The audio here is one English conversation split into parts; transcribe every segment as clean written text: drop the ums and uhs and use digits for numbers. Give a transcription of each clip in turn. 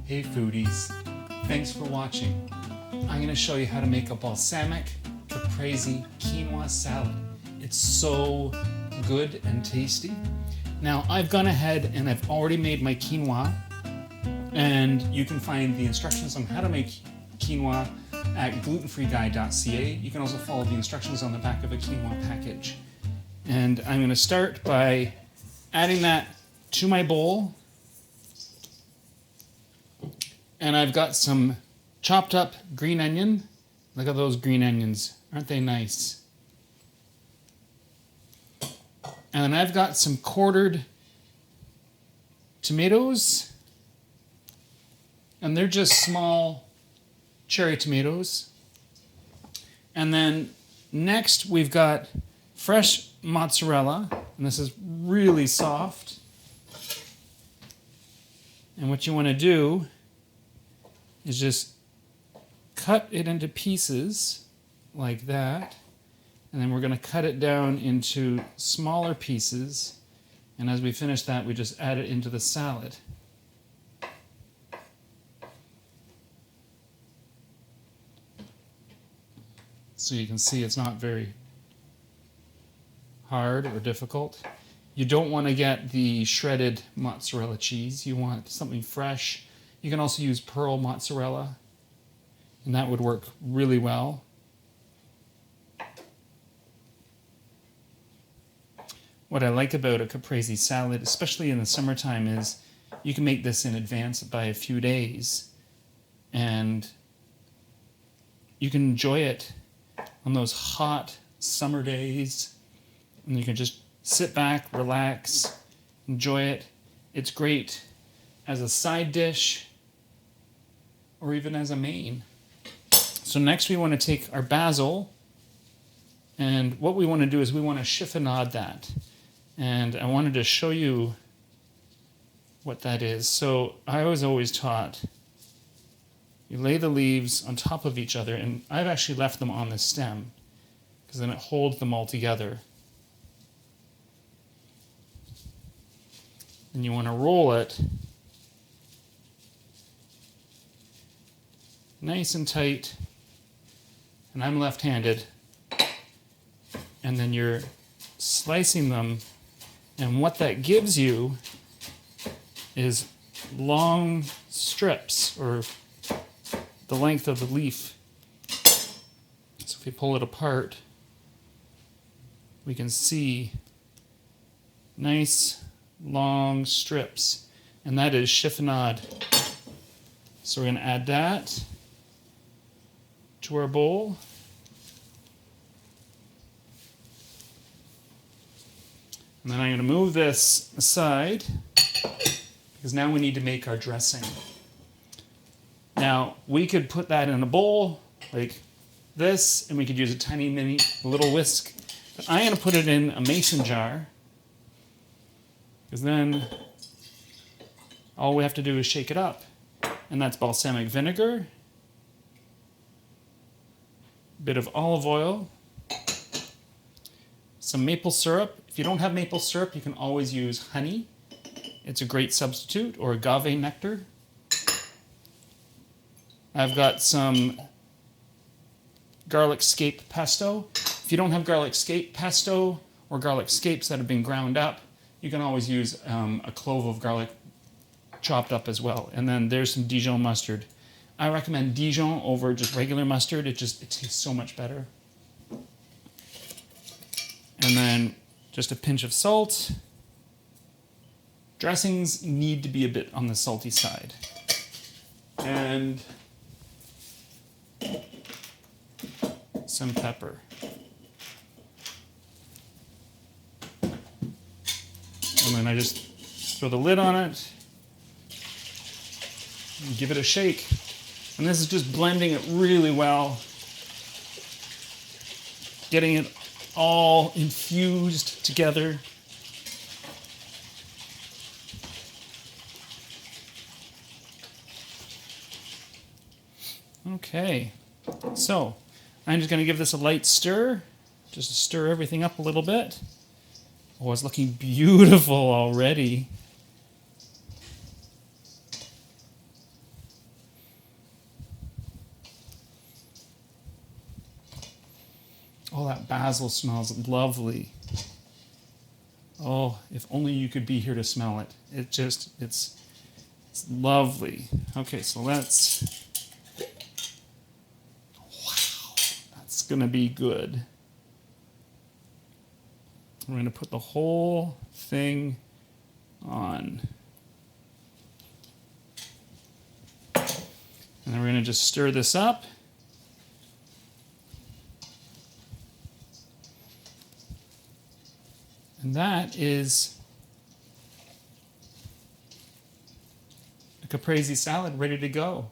Hey foodies, thanks for watching. I'm going to show you how to make a Balsamic Caprese Quinoa Salad. It's so good and tasty. Now I've gone ahead and I've already made my quinoa, and you can find the instructions on how to make quinoa at GlutenFreeGuy.ca. You can also follow the instructions on the back of a quinoa package. And I'm going to start by adding that to my bowl. And I've got some chopped up green onion. Look at those green onions. Aren't they nice? And I've got some quartered tomatoes. And they're just small cherry tomatoes. And then next we've got fresh mozzarella. And this is really soft. And what you want to do is just cut it into pieces like that, and then we're going to cut it down into smaller pieces, and as we finish that we just add it into the salad. So you can see it's not very hard or difficult. You don't want to get the shredded mozzarella cheese, you want something fresh. You can also use pearl mozzarella, and that would work really well. What I like about a caprese salad, especially in the summertime, is you can make this in advance by a few days, and you can enjoy it on those hot summer days, and you can just sit back, relax, enjoy it. It's great as a side dish or even as a main. So next we want to take our basil, and what we want to do is we want to chiffonade that. And I wanted to show you what that is. So I was always taught you lay the leaves on top of each other, and I've actually left them on the stem because then it holds them all together. And you want to roll it nice and tight, and I'm left-handed, and then you're slicing them, and what that gives you is long strips, or the length of the leaf. So if we pull it apart, we can see nice long strips, and that is chiffonade. So we're going to add that to our bowl. And then I'm going to move this aside because now we need to make our dressing. Now we could put that in a bowl like this, and we could use a tiny mini little whisk. But I'm going to put it in a mason jar because then all we have to do is shake it up. And that's balsamic vinegar, a bit of olive oil, some maple syrup. If you don't have maple syrup, you can always use honey. It's a great substitute, or agave nectar. I've got some garlic scape pesto. If you don't have garlic scape pesto or garlic scapes that have been ground up, you can always use a clove of garlic chopped up as well. And then there's some Dijon mustard. I recommend Dijon over just regular mustard. It tastes so much better. And then just a pinch of salt. Dressings need to be a bit on the salty side. And some pepper. And then I just throw the lid on it and give it a shake. And this is just blending it really well, getting it all infused together. Okay, so I'm just going to give this a light stir, just to stir everything up a little bit. Oh, it's looking beautiful already. Oh, that basil smells lovely. Oh, if only you could be here to smell it. It's lovely. Okay, so let's, wow, that's gonna be good. We're gonna put the whole thing on. And then we're gonna just stir this up. And that is a caprese salad ready to go.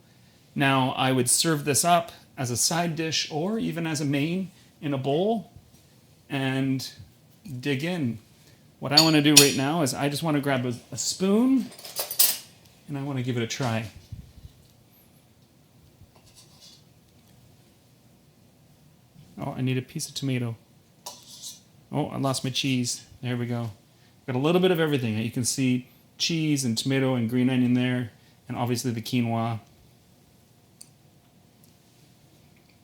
Now, I would serve this up as a side dish or even as a main in a bowl and dig in. What I want to do right now is I just want to grab a spoon and I want to give it a try. Oh, I need a piece of tomato. Oh, I lost my cheese. There we go. Got a little bit of everything. You can see cheese and tomato and green onion there, and obviously the quinoa.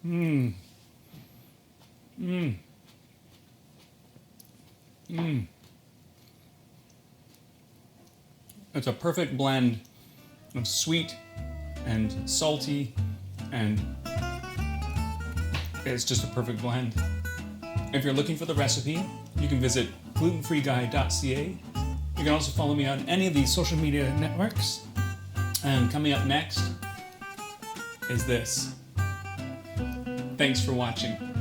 Mmm. Mmm. Mmm. It's a perfect blend of sweet and salty, and it's just a perfect blend. If you're looking for the recipe, you can visit GlutenFreeGuy.ca. You can also follow me on any of these social media networks. And coming up next is this. Thanks for watching.